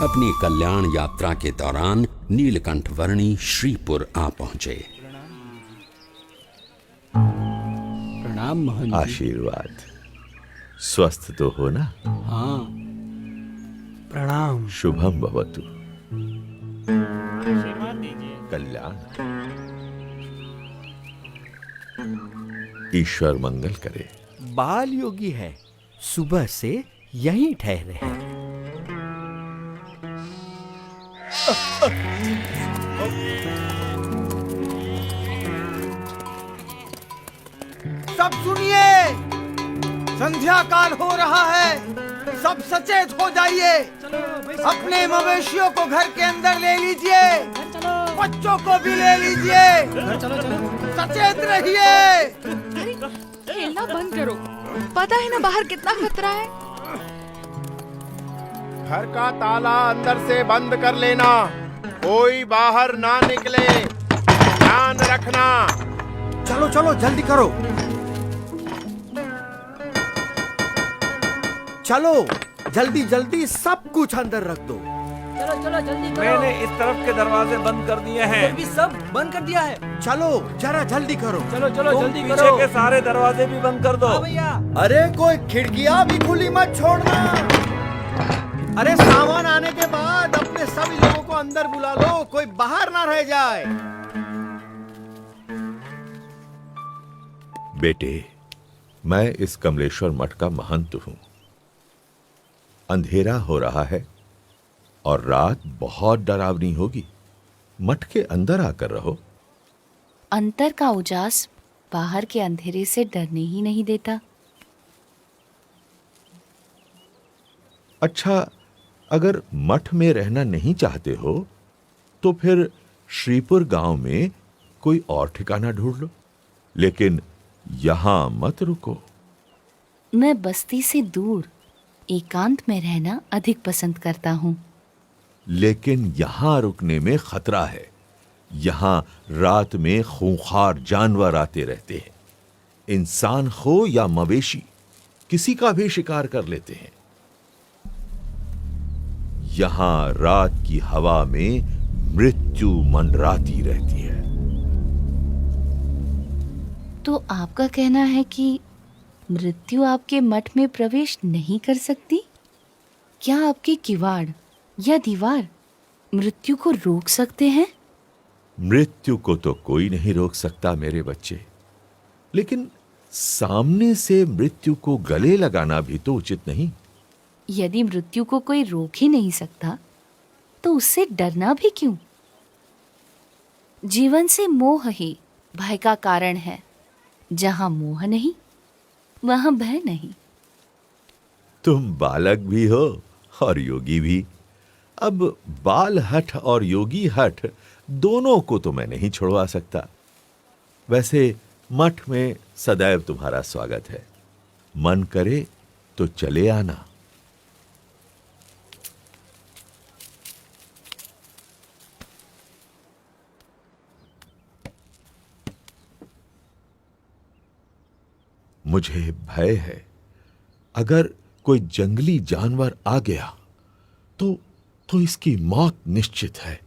अपनी कल्याण यात्रा के दौरान नीलकंठ वर्णी श्रीपुर आ पहुंचे। प्रणाम मोहन जी। आशीर्वाद। स्वस्थ तो हो ना? हाँ, प्रणाम। शुभम भवतु। कल्याण। ईश्वर मंगल करे। बाल योगी है, सुबह से यहीं ठहरे हैं। सब सुनिए, संध्या काल हो रहा है, सब सचेत हो जाइए। अपने मवेशियों को घर के अंदर ले लीजिए, बच्चों को भी ले लीजिए, सचेत रहिए। खेलना बंद करो, पता है ना बाहर कितना खतरा है। घर का ताला अंदर से बंद कर लेना, कोई बाहर ना निकले, ध्यान रखना। चलो चलो जल्दी करो, चलो जल्दी जल्दी सब कुछ अंदर रख दो। चलो चलो जल्दी करो। मैंने इस तरफ के दरवाजे बंद कर दिए हैं। भी सब बंद कर दिया है। चलो जरा जल्दी करो। चलो चलो जल्दी पीछे करो। पीछे के सारे दरवाजे भी बंद कर दो। हाँ भैया। अरे कोई खिड़कियां भी खुली मत छोड़ना। अरे सामान आने के बाद अपने सभी लोगों को अंदर बुला लो, कोई बाहर ना रह जाए। बेटे, मैं इस कमलेश्वर मठ का महंत हूं। अंधेरा हो रहा है और रात बहुत डरावनी होगी। मठ के अंदर आकर रहो। अंतर का उजास बाहर के अंधेरे से डरने ही नहीं देता। अच्छा, अगर मठ में रहना नहीं चाहते हो तो फिर श्रीपुर गांव में कोई और ठिकाना ढूंढ लो, लेकिन यहां मत रुको। मैं बस्ती से दूर एकांत में रहना अधिक पसंद करता हूं। लेकिन यहां रुकने में खतरा है। यहां रात में खूंखार जानवर आते रहते हैं। इंसान हो या मवेशी, किसी का भी शिकार कर लेते हैं। यहां रात की हवा में मृत्यु मंडराती रहती है। तो आपका कहना है कि मृत्यु आपके मठ में प्रवेश नहीं कर सकती? क्या आपके किवाड़ या दीवार मृत्यु को रोक सकते हैं? मृत्यु को तो कोई नहीं रोक सकता मेरे बच्चे, लेकिन सामने से मृत्यु को गले लगाना भी तो उचित नहीं। यदि मृत्यु को कोई रोक ही नहीं सकता तो उससे डरना भी क्यों? जीवन से मोह ही भय का कारण है। जहां मोह नहीं वहां भय नहीं। तुम बालक भी हो और योगी भी। अब बाल हठ और योगी हठ दोनों को तो मैं नहीं छुड़वा सकता। वैसे मठ में सदैव तुम्हारा स्वागत है। मन करे तो चले आना। मुझे भय है, अगर कोई जंगली जानवर आ गया तो इसकी मौत निश्चित है।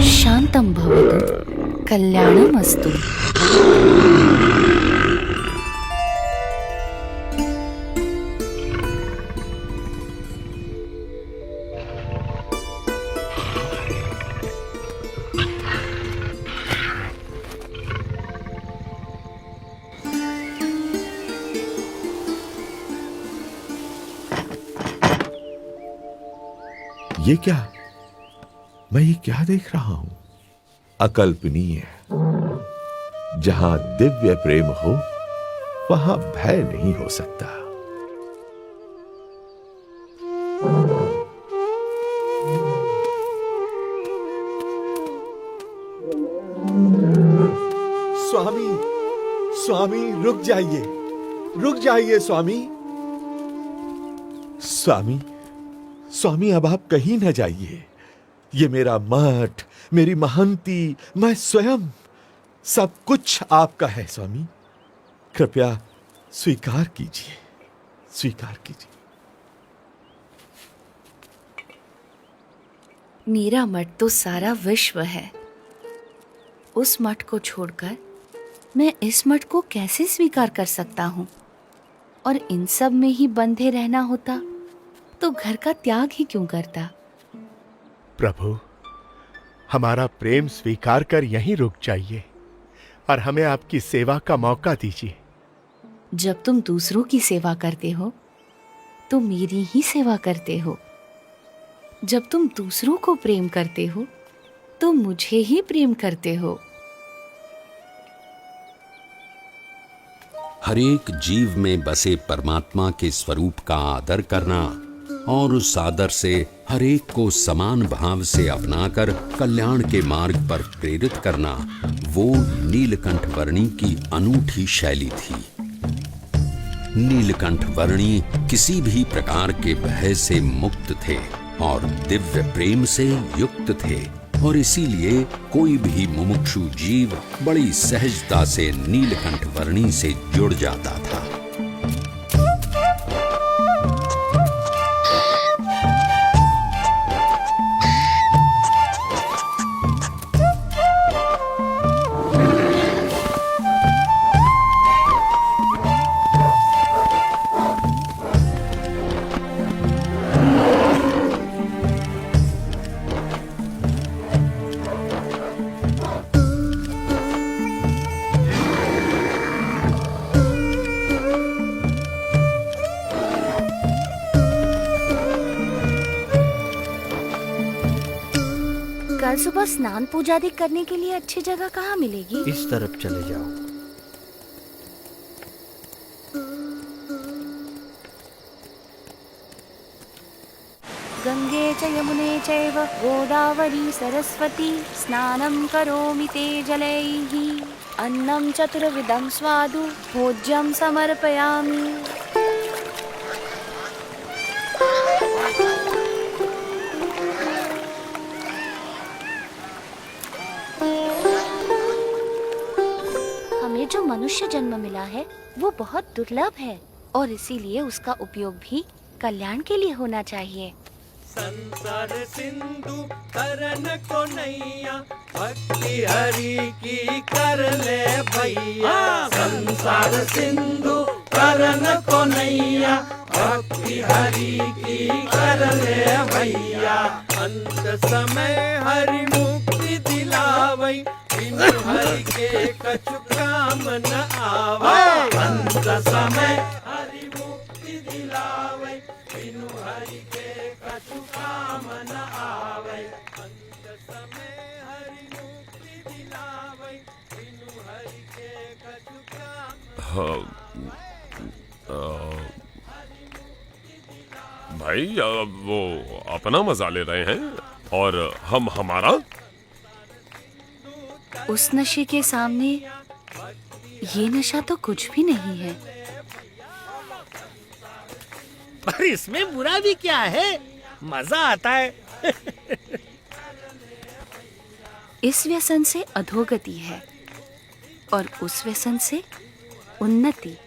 शांतं भवतु, कल्याणमस्तु। ये क्या, मैं ये क्या देख रहा हूं? अकल्पनीय। जहां दिव्य प्रेम हो वहां भय नहीं हो सकता। स्वामी, स्वामी रुक जाइए, रुक जाइए स्वामी। स्वामी, स्वामी अब आप कहीं न जाइए। ये मेरा मठ, मेरी महंती, मैं स्वयं, सब कुछ आपका है स्वामी। कृपया स्वीकार कीजिए, स्वीकार कीजिए। मेरा मठ तो सारा विश्व है। उस मठ को छोड़कर मैं इस मठ को कैसे स्वीकार कर सकता हूँ? और इन सब में ही बंधे रहना होता तो घर का त्याग ही क्यों करता? प्रभु, हमारा प्रेम स्वीकार कर यहीं रुक जाइए और हमें आपकी सेवा का मौका दीजिए। जब तुम दूसरों की सेवा करते हो तो मेरी ही सेवा करते हो। जब तुम दूसरों को प्रेम करते हो तो मुझे ही प्रेम करते हो। हरेक जीव में बसे परमात्मा के स्वरूप का आदर करना और उस आदर से हरेक को समान भाव से अपनाकर कल्याण के मार्ग पर प्रेरित करना, वो नीलकंठ वर्णी की अनूठी शैली थी। नीलकंठ वर्णी किसी भी प्रकार के भय से मुक्त थे और दिव्य प्रेम से युक्त थे, और इसीलिए कोई भी मुमुक्षु जीव बड़ी सहजता से नीलकंठ वर्णी से जुड़ जाता था। कल सुबह स्नान पूजा आदि करने के लिए अच्छी जगह कहाँ मिलेगी? इस तरफ चले जाओ। गंगे च यमुने चैव गोदावरी सरस्वती स्नानं करोमि ते जलैः। अन्नं चतुर्विधं स्वादु भोज्यं समर्पयामि। हमें जो मनुष्य जन्म मिला है वो बहुत दुर्लभ है और इसीलिए उसका उपयोग भी कल्याण के लिए होना चाहिए। संसार सिंधु करन को नैया, भक्ति हरि की कर ले भैया। संसार सिंधु करन को नैया, भक्ति हरि की कर ले भैया। अंत समय हरि मुक्ति दिलावै, बिनु हरि के कछु काम न आवै। अंत समय हरि मुक्ति दिलावै, बिनु हरि के कछु काम न आवै। अंत समय हरि मुक्ति दिलावै, बिनु हरि के कछु काम। भाई वो अपना मजा ले रहे हैं और हम हमारा। उस नशे के सामने ये नशा तो कुछ भी नहीं है। पर इसमें बुरा भी क्या है, मजा आता है। इस व्यसन से अधोगति है और उस व्यसन से उन्नति।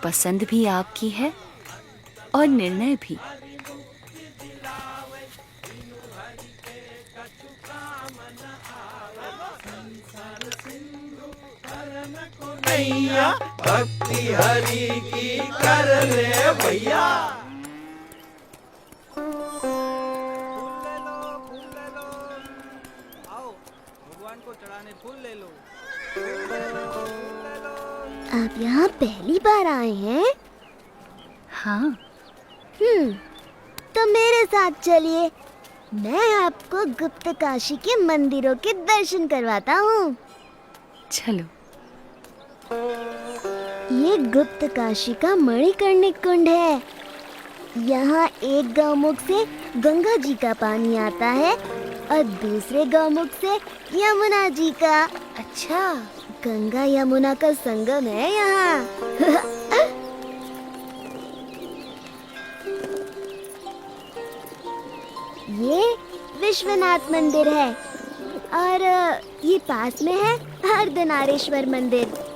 पसंद भी आपकी है और निर्णय भी। नैया, भक्ति हरि की कर ले भैया। आओ भगवान को चढ़ाने फूल ले लो। आप यहाँ पहली बार आए हैं? हाँ। तो मेरे साथ चलिए, मैं आपको गुप्त काशी के मंदिरों के दर्शन करवाता हूँ। चलो। ये गुप्त काशी का मणिकर्णिक कुंड है। यहाँ एक गौमुख से गंगा जी का पानी आता है और दूसरे गौमुख से यमुना जी का। अच्छा, गंगा यमुना का संगम है यहाँ। ये विश्वनाथ मंदिर है और ये पास में है अर्धनारीश्वर मंदिर।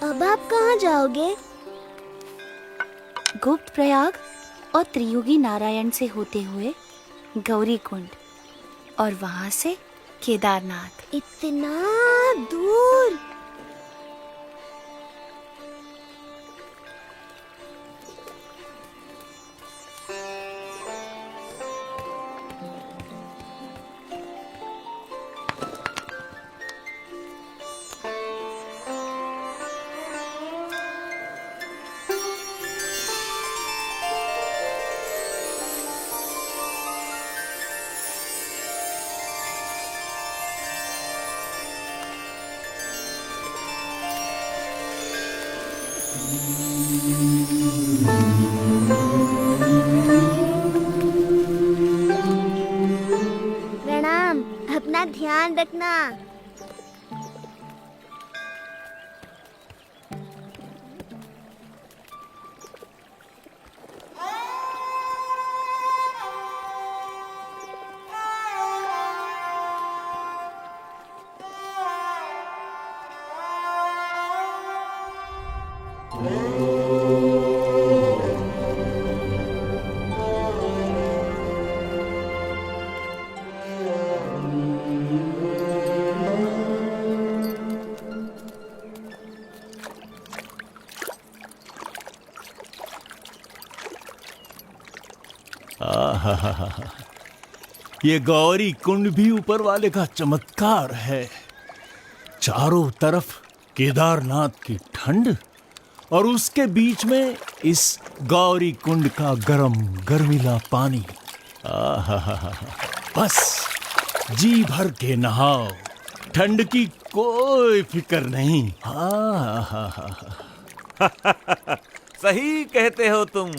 अब आप कहाँ जाओगे? गुप्त प्रयाग और त्रियुगी नारायण से होते हुए गौरी कुंड और वहां से केदारनाथ। इतना दूर? प्रणाम, अपना ध्यान रखना। आहा, ये गौरी कुंड भी ऊपर वाले का चमत्कार है। चारों तरफ केदारनाथ की ठंड और उसके बीच में इस गौरी कुंड का गरम गर्मीला पानी। आहा, बस जी भर के नहाओ, ठंड की कोई फिक्र नहीं। आहा, सही कहते हो तुम।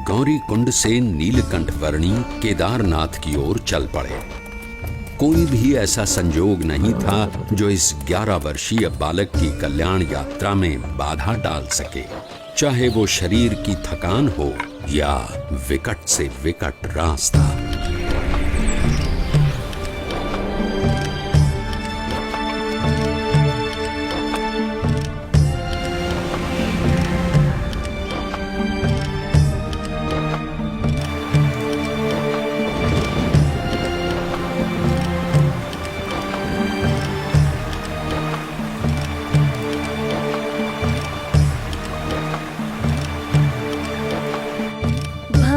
गौरी कुंड से नीलकंठ वर्णी केदारनाथ की ओर चल पड़े। कोई भी ऐसा संजोग नहीं था जो इस 11 वर्षीय बालक की कल्याण यात्रा में बाधा डाल सके, चाहे वो शरीर की थकान हो या विकट से विकट रास्ता।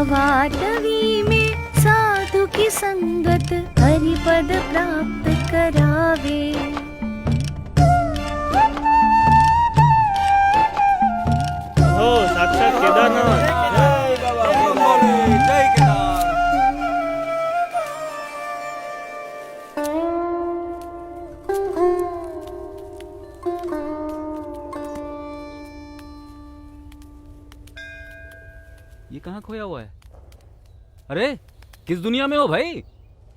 भवाटवी में साधु की संगत हरिपद प्राप्त करावे। हो साक्षात केदारनाथ। जय बाबा, जय केदार। ये कहाँ खोया हुआ है? अरे किस दुनिया में हो भाई?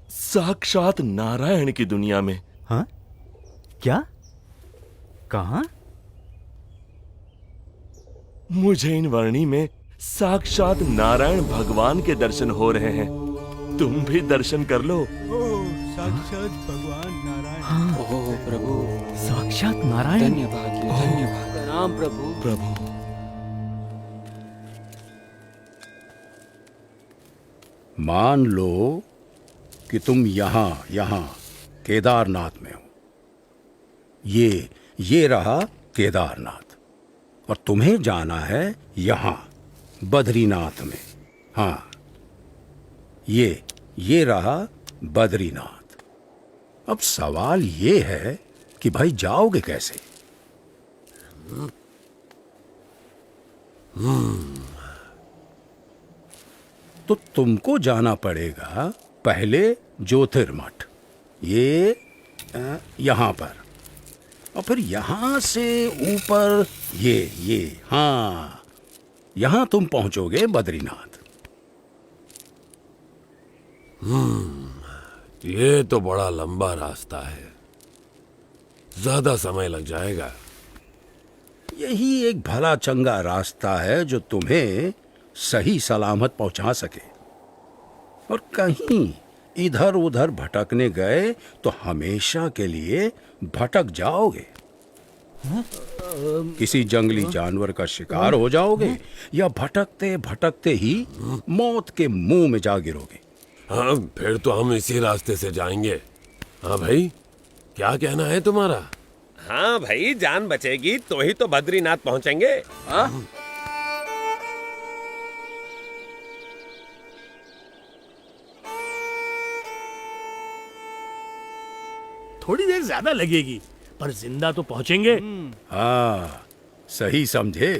साक्षात नारायण की दुनिया में। हाँ? क्या? कहाँ? मुझे इन वर्णी में साक्षात नारायण भगवान के दर्शन हो रहे हैं। तुम भी दर्शन कर लो। साक्षात भगवान नारायण। हाँ। ओह प्रभु, साक्षात नारायण। धन्यवाद, धन्यवाद। प्रणाम प्रभु। प्रभु मान लो कि तुम यहाँ केदारनाथ में हूं। ये रहा केदारनाथ, और तुम्हें जाना है यहां बद्रीनाथ में। हाँ, ये रहा बद्रीनाथ। अब सवाल ये है कि भाई जाओगे कैसे? तो तुमको जाना पड़ेगा पहले ज्योतिर्मठ, यहां पर, और फिर यहां से ऊपर हाँ, यहां तुम पहुंचोगे बद्रीनाथ। ये तो बड़ा लंबा रास्ता है, ज्यादा समय लग जाएगा। यही एक भला चंगा रास्ता है जो तुम्हें सही सलामत पहुंचा सके। और कहीं इधर उधर भटकने गए तो हमेशा के लिए भटक जाओगे। किसी जंगली जानवर का शिकार हो जाओगे, या भटकते भटकते ही मौत के मुंह में जा गिरोगे। हाँ, फिर तो हम इसी रास्ते से जाएंगे। हाँ भाई, क्या कहना है तुम्हारा? हाँ भाई, जान बचेगी तो ही तो बद्रीनाथ पहुंचेंगे। हाँ? थोड़ी देर ज्यादा लगेगी, पर जिंदा तो पहुंचेंगे। हाँ, सही समझे।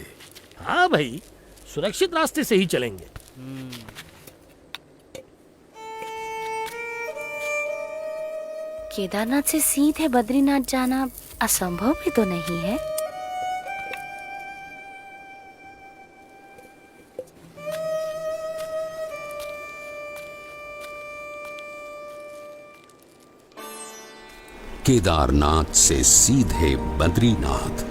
हाँ भाई, सुरक्षित रास्ते से ही चलेंगे। केदारनाथ से सीधे बद्रीनाथ जाना असंभव भी तो नहीं है। केदारनाथ से सीधे बद्रीनाथ,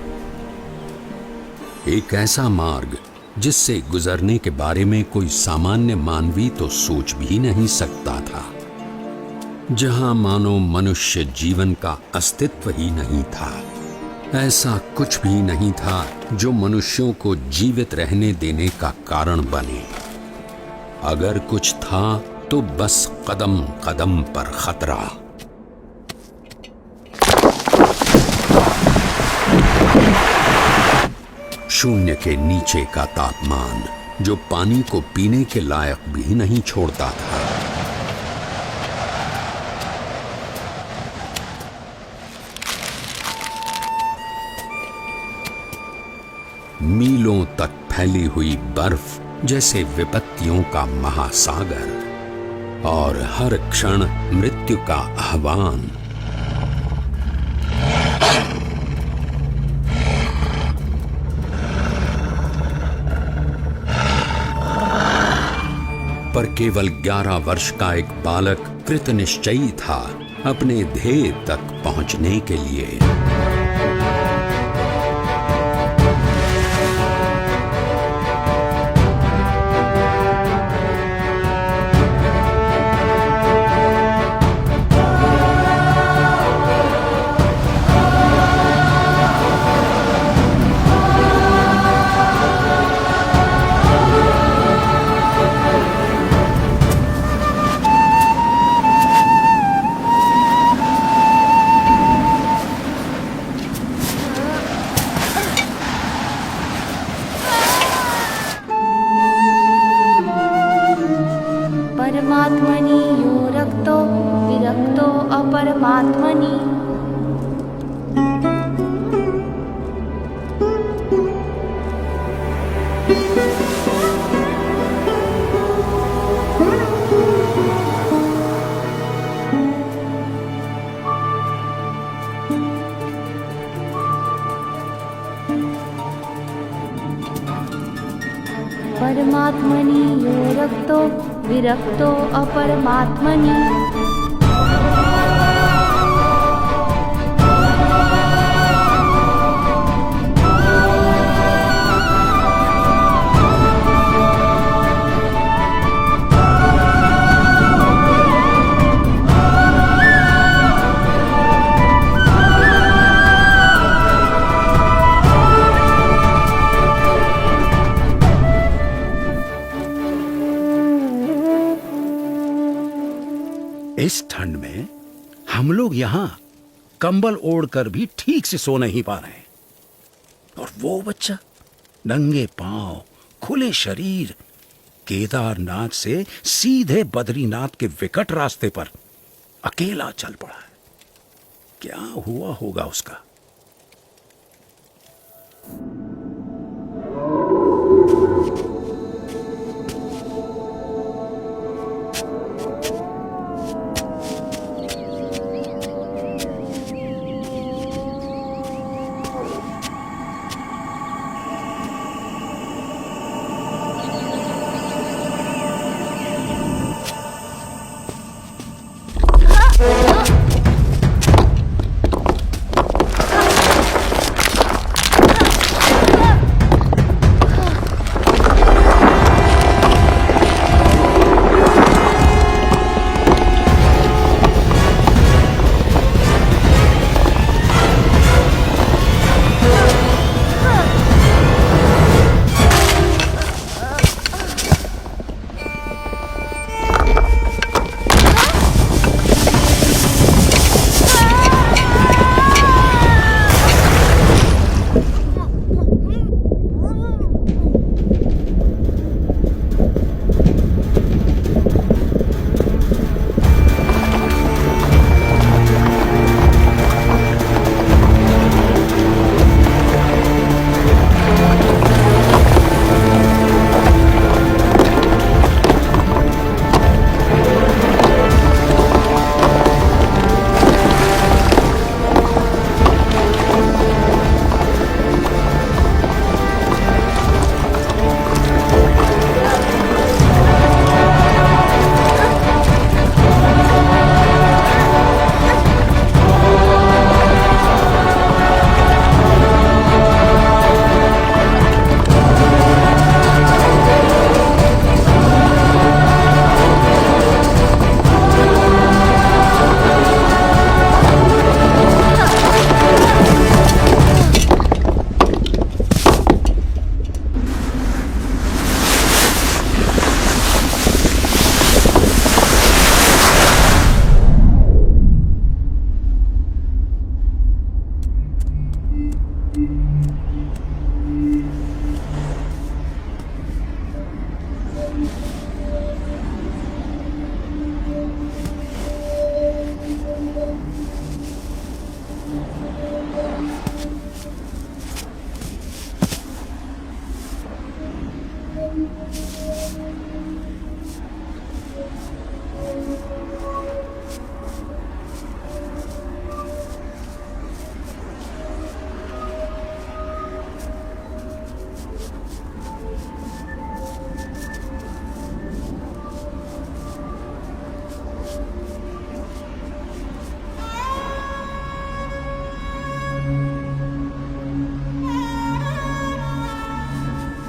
एक ऐसा मार्ग जिससे गुजरने के बारे में कोई सामान्य मानवी तो सोच भी नहीं सकता था, जहां मानो मनुष्य जीवन का अस्तित्व ही नहीं था। ऐसा कुछ भी नहीं था जो मनुष्यों को जीवित रहने देने का कारण बने। अगर कुछ था तो बस कदम कदम पर खतरा। शून्य के नीचे का तापमान जो पानी को पीने के लायक भी नहीं छोड़ता था। मीलों तक फैली हुई बर्फ जैसे विपत्तियों का महासागर, और हर क्षण मृत्यु का आह्वान। पर केवल 11 वर्ष का एक बालक कृत निश्चयी था अपने ध्येय तक पहुंचने के लिए। परमात्मनि यो रक्तो विरक्तो अपरमात्मनि। परमात्मनि यो रक्तो विरक्तो अपरमात्मनि। हम लोग यहाँ कंबल ओढ़कर भी ठीक से सो नहीं पा रहे हैं, और वो बच्चा नंगे पांव, खुले शरीर, केदारनाथ से सीधे बद्रीनाथ के विकट रास्ते पर अकेला चल पड़ा है। क्या हुआ होगा उसका?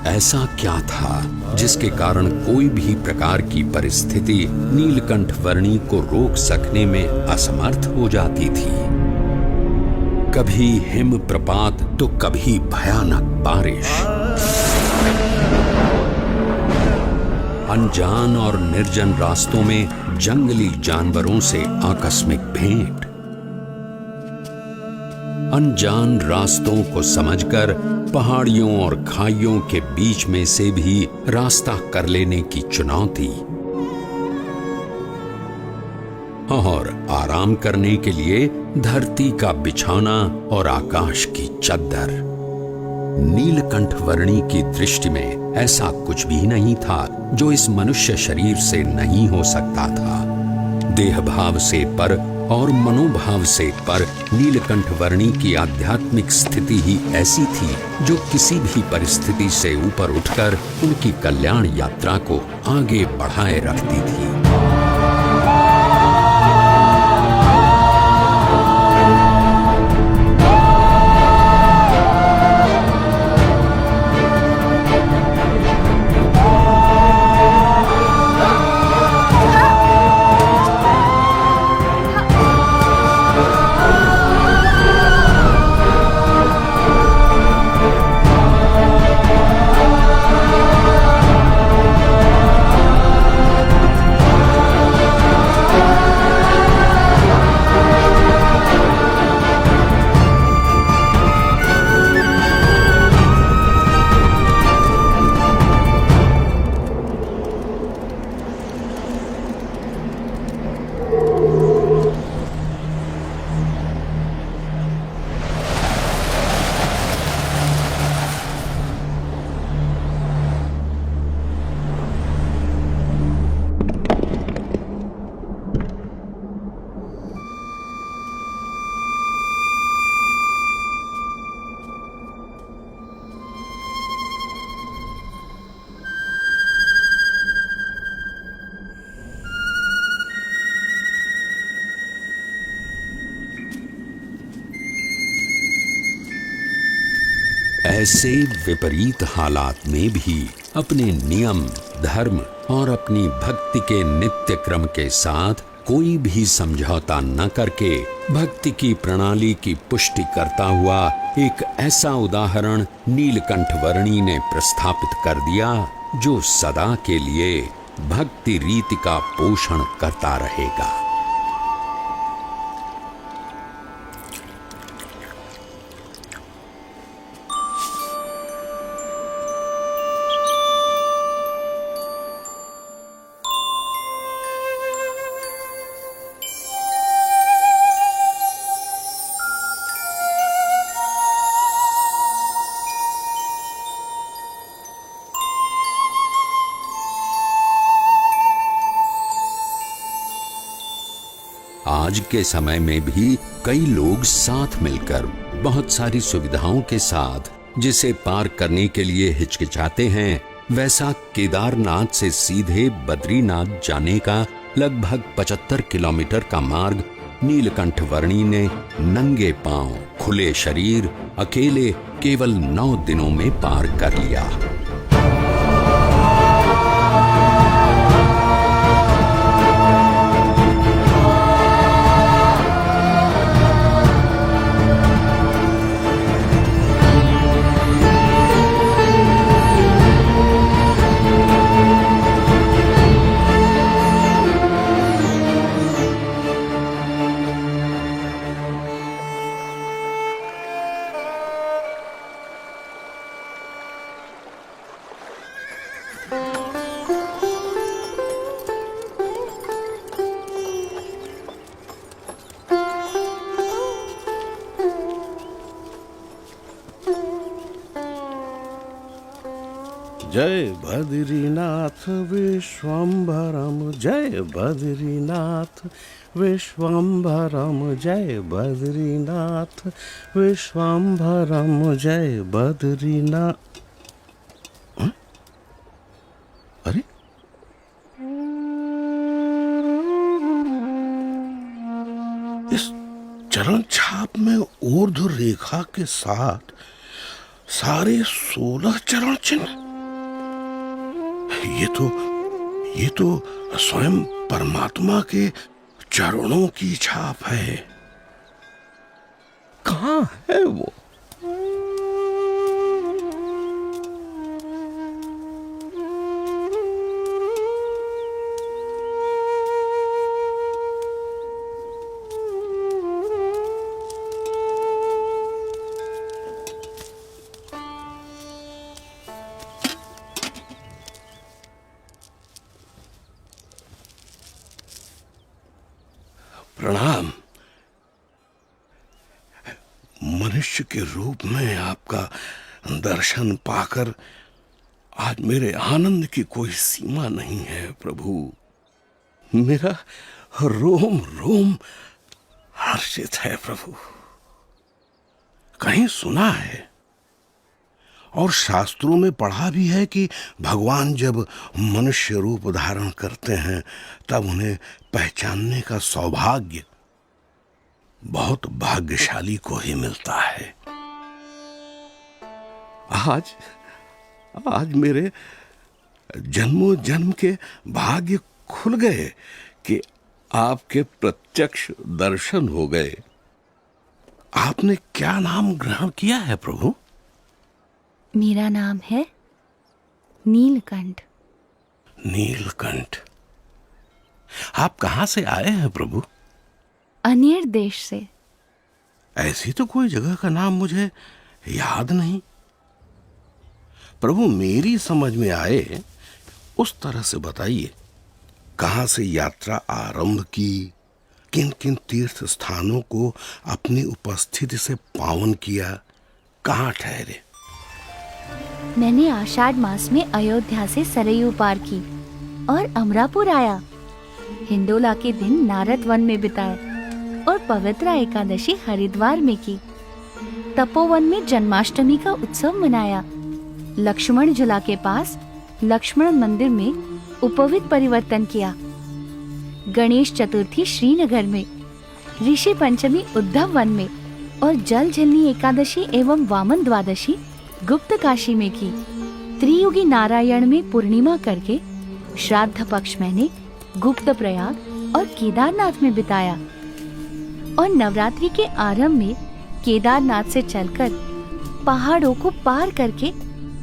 ऐसा क्या था जिसके कारण कोई भी प्रकार की परिस्थिति नीलकंठ वर्णी को रोक सकने में असमर्थ हो जाती थी। कभी हिम प्रपात तो कभी भयानक बारिश, अनजान और निर्जन रास्तों में जंगली जानवरों से आकस्मिक भेंट, अनजान रास्तों को समझकर पहाड़ियों और खाइयों के बीच में से भी रास्ता कर लेने की चुनौती, और आराम करने के लिए धरती का बिछौना और आकाश की चद्दर। नीलकंठ वर्णी की दृष्टि में ऐसा कुछ भी नहीं था जो इस मनुष्य शरीर से नहीं हो सकता था। देह भाव से पर और मनोभाव से पर नीलकंठ वर्णी की आध्यात्मिक स्थिति ही ऐसी थी जो किसी भी परिस्थिति से ऊपर उठकर उनकी कल्याण यात्रा को आगे बढ़ाए रखती थी। ऐसे विपरीत हालात में भी अपने नियम, धर्म और अपनी भक्ति के नित्य क्रम के साथ कोई भी समझौता न करके भक्ति की प्रणाली की पुष्टि करता हुआ एक ऐसा उदाहरण नीलकंठ वर्णी ने प्रस्थापित कर दिया जो सदा के लिए भक्ति रीति का पोषण करता रहेगा। आज के समय में भी कई लोग साथ मिलकर बहुत सारी सुविधाओं के साथ जिसे पार करने के लिए हिचकिचाते हैं, वैसा केदारनाथ से सीधे बद्रीनाथ जाने का लगभग 75 किलोमीटर का मार्ग नीलकंठ वर्णी ने नंगे पांव, खुले शरीर, अकेले केवल 9 दिनों में पार कर लिया। जय बद्रीनाथ विश्वम्भरम, जय बद्रीनाथ विश्वम्भरम, जय बद्रीनाथ विश्वम्भरम, जय बद्रीनाथ। अरे इस चरण छाप में ऊर्ध्व रेखा के साथ सारे 16 चरण चिन्ह। ये तो स्वयं परमात्मा के चरणों की छाप है। कहाँ है वो? प्रणाम। मनुष्य के रूप में आपका दर्शन पाकर आज मेरे आनंद की कोई सीमा नहीं है प्रभु। मेरा रोम रोम हर्षित है प्रभु। कहीं सुना है और शास्त्रों में पढ़ा भी है कि भगवान जब मनुष्य रूप धारण करते हैं तब उन्हें पहचानने का सौभाग्य बहुत भाग्यशाली को ही मिलता है। आज मेरे जन्मों जन्म के भाग्य खुल गए कि आपके प्रत्यक्ष दर्शन हो गए। आपने क्या नाम ग्रहण किया है प्रभु? मेरा नाम है नीलकंठ। नीलकंठ। आप कहां से आए हैं प्रभु? अनेर देश से। ऐसी तो कोई जगह का नाम मुझे याद नहीं प्रभु। मेरी समझ में आए उस तरह से बताइए। कहां से यात्रा आरंभ की, किन किन तीर्थ स्थानों को अपनी उपस्थिति से पावन किया, कहां ठहरे? मैंने आषाढ़ मास में अयोध्या से सरयू पार की और अमरापुर आया। हिंडोला के दिन नारद वन में बिताए और पवित्र एकादशी हरिद्वार में की। तपोवन में जन्माष्टमी का उत्सव मनाया। लक्ष्मण झूला के पास लक्ष्मण मंदिर में उपवीत परिवर्तन किया। गणेश चतुर्थी श्रीनगर में, ऋषि पंचमी उद्धव वन में और जल झिलनी एकादशी एवं वामन द्वादशी गुप्त काशी में की, त्रियुगी नारायण में पूर्णिमा करके श्राद्ध पक्ष मैंने गुप्त प्रयाग और केदारनाथ में बिताया और नवरात्रि के आरंभ में केदारनाथ से चलकर पहाड़ों को पार करके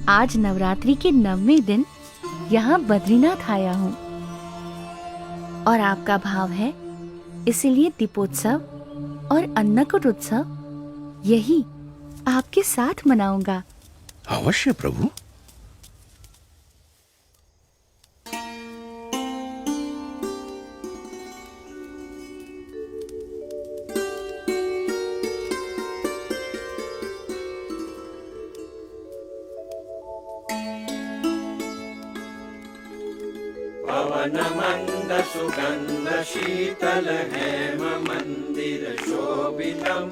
आज नवरात्रि के 9वें दिन यहाँ बद्रीनाथ आया हूँ। और आपका भाव है, इसीलिए दीपोत्सव और अन्नकूट उत्सव यही आपके साथ मनाऊंगा। अवश्य प्रभु। पवन मंद सुगंध शीतल हेम मंदिर शोभितम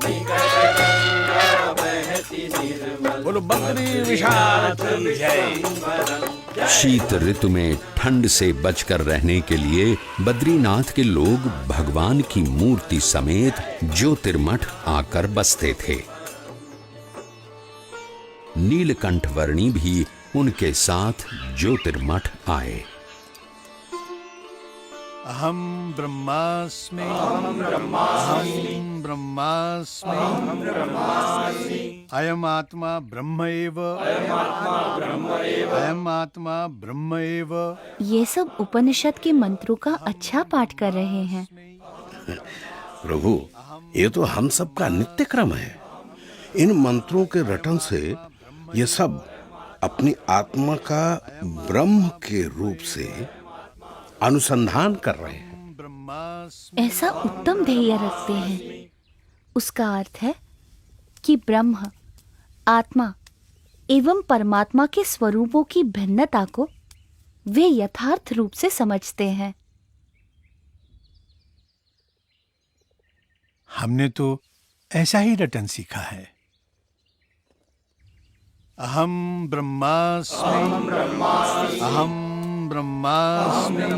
निकट गंगा बहती निर्मल। बोलो बद्री विशाल की जय। शीत ऋतु में ठंड से बचकर रहने के लिए बद्रीनाथ के लोग भगवान की मूर्ति समेत ज्योतिर्मठ आकर बसते थे। नीलकंठ वर्णी भी उनके साथ ज्योतिर्मठ आए। अहम ब्रह्मास्मि अयम आत्मा ब्रह्म एव अयम आत्मा ब्रह्म एव। ये सब उपनिषद के मंत्रों का अच्छा पाठ कर रहे हैं। प्रभु, ये तो हम सबका नित्य क्रम है। इन मंत्रों के रटन से ये सब अपनी आत्मा का ब्रह्म के रूप से अनुसंधान कर रहे हैं। ऐसा उत्तम ध्येय रखते हैं। उसका अर्थ है कि ब्रह्म, आत्मा एवं परमात्मा के स्वरूपों की भिन्नता को वे यथार्थ रूप से समझते हैं। हमने तो ऐसा ही रटन सीखा है। अहम ब्रह्मास्मि अहम ब्रह्मास्मि।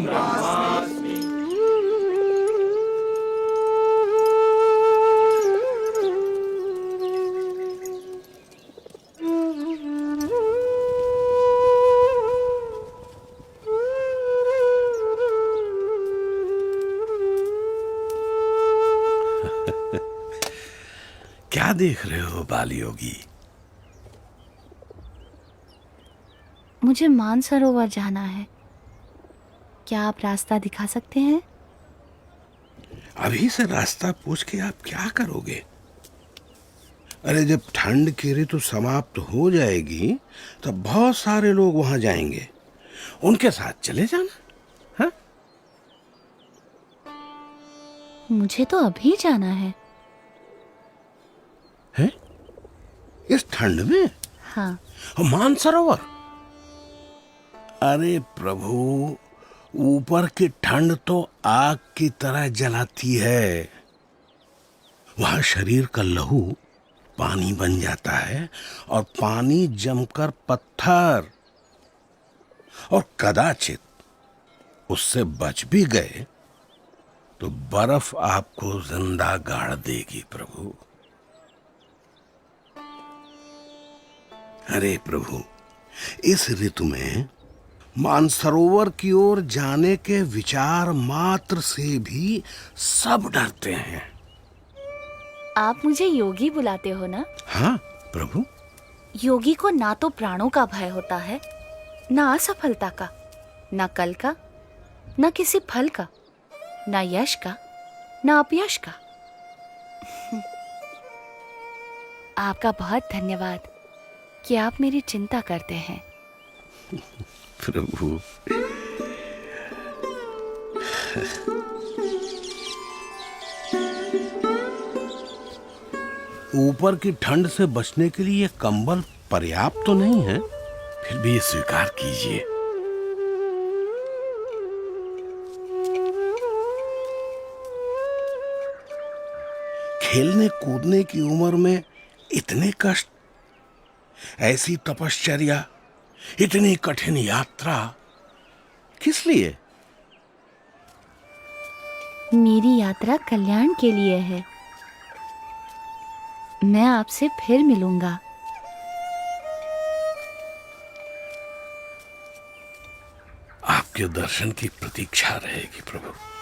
क्या देख रहे हो बालयोगी? मुझे मानसरोवर जाना है। क्या आप रास्ता दिखा सकते हैं? अभी से रास्ता पूछ के आप क्या करोगे? अरे जब ठंड की ऋतु समाप्त हो जाएगी तब बहुत सारे लोग वहां जाएंगे, उनके साथ चले जाना। हाँ? मुझे तो अभी जाना है। है? इस ठंड में? हाँ। मानसरोवर? अरे प्रभु, ऊपर की ठंड तो आग की तरह जलाती है। वहां शरीर का लहू पानी बन जाता है और पानी जमकर पत्थर, और कदाचित उससे बच भी गए तो बर्फ आपको जिंदा गाड़ देगी प्रभु। अरे प्रभु, इस ऋतु में मानसरोवर की ओर जाने के विचार मात्र से भी सब डरते हैं। आप मुझे योगी बुलाते हो ना? हाँ प्रभु। योगी को ना तो प्राणों का भय होता है, ना असफलता का, ना कल का, ना किसी फल का, ना यश का, ना अपयश का। आपका बहुत धन्यवाद कि आप मेरी चिंता करते हैं। प्रभु, ऊपर की ठंड से बचने के लिए कंबल पर्याप्त तो नहीं है, फिर भी स्वीकार कीजिए। खेलने कूदने की उम्र में इतने कष्ट, ऐसी तपश्चर्या, इतनी कठिन यात्रा किस लिए? मेरी यात्रा कल्याण के लिए है। मैं आपसे फिर मिलूंगा। आपके दर्शन की प्रतीक्षा रहेगी प्रभु।